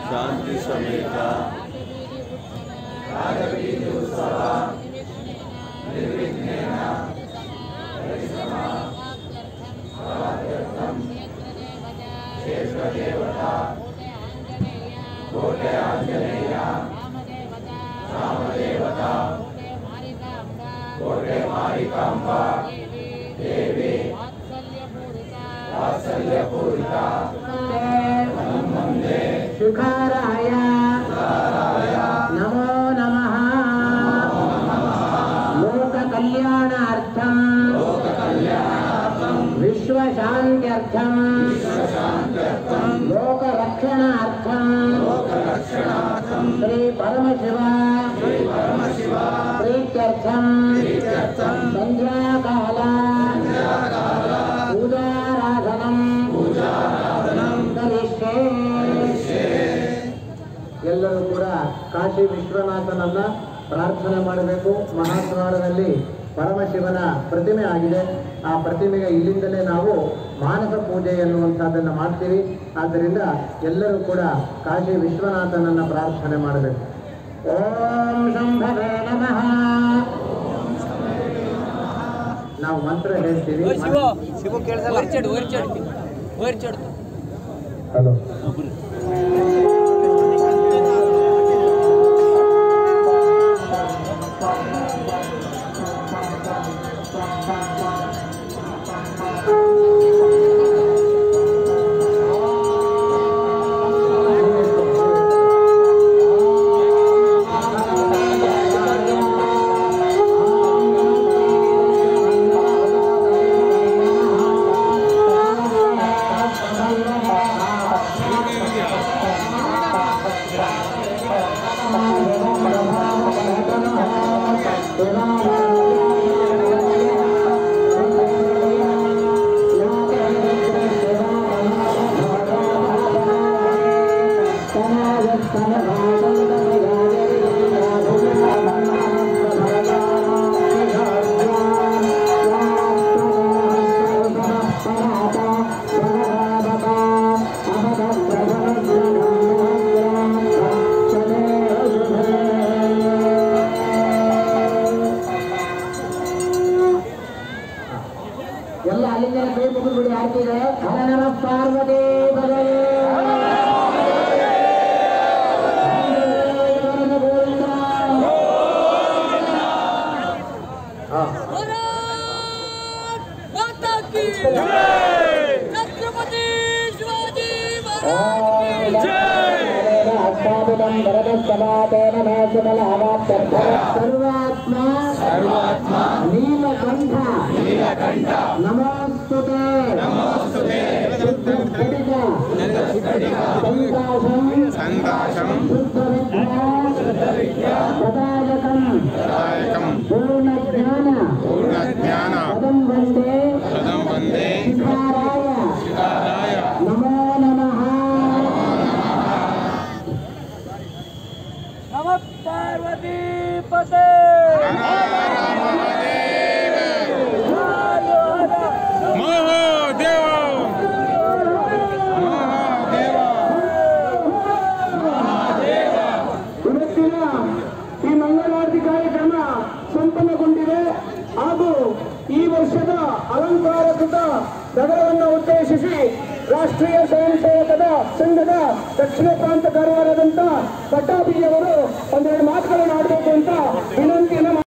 शांति समेत निर्विघ्नेन क्षेत्रदेवता कोटे आंजनेय रामदेवता कोटे मारिकांबा देवी वात्सल्यपूरिता वंदे शुकाराय नमो नमः लोक कल्याणार्थं विश्व शांत्यर्थं लोक रक्षणार्थं श्री परमशिव प्रीत्यर्थं संध्याकाल पूजाराधनं करिष्ये। ಎಲ್ಲರೂ ಕೂಡ ಕಾಶಿ ವಿಶ್ವನಾಥನನ್ನ ಪ್ರಾರ್ಥನೆ ಮಾಡಬೇಕು. ಮಹಾದ್ವಾರದಲ್ಲಿ ಪರಮಶಿವನ ಪ್ರತಿಮೆ ಆಗಿದೆ. ಆ ಪ್ರತಿಮೆಗೆ ಇಲ್ಲಿಂದಲೇ ನಾವು ಮಾನಸ ಪೂಜೆ ಎನ್ನುವಂಥದ್ದನ್ನು ಮಾಡ್ತೀವಿ. ಆದ್ದರಿಂದ ಎಲ್ಲರೂ ಕೂಡ ಕಾಶಿ ವಿಶ್ವನಾಥನನ್ನ ಪ್ರಾರ್ಥನೆ ಮಾಡಬೇಕು. ಓಂ ಶಂಭವೇ ನಮಃ. ನಾವು ಮಂತ್ರ ಹೇಳ್ತೀವಿ. ಹಲೋ ಎಲ್ಲ ಅಲ್ಲಿಂದ ಕೈ ಮುಗಿದ್ಬಿಡಿ. ಆಗ್ತಿದೆ ಹರ ನಮ ಪಾರ್ವತಿ ಬಲೆ सर्वात्मा नीलकंठ नमोस्तुते संदाशं प्रदायकं पूर्णज्ञान पदं वन्दे शिखाराय नमो नमः। नमः पार्वती पते ಈ ಮಂಗಳಾರತಿ ಕಾರ್ಯಕ್ರಮ ಸಂಪನ್ನಗೊಂಡಿದೆ. ಹಾಗೂ ಈ ವರ್ಷದ ಅಲಂಕಾರಕೃತ ನಗರವನ್ನು ಉದ್ದೇಶಿಸಿ ರಾಷ್ಟ್ರೀಯ ಸ್ವಯಂ ಸೇವಕರ ಸಂಘದ ದಕ್ಷಿಣ ಪ್ರಾಂತ ಕಾರ್ಯವಾದಂತಹ ಪಟ್ಟಾಭಿಯವರು ಒಂದೆರಡು ಮಾತುಗಳನ್ನು ಆಡಬೇಕು ಅಂತ ವಿನಂತಿಯನ್ನು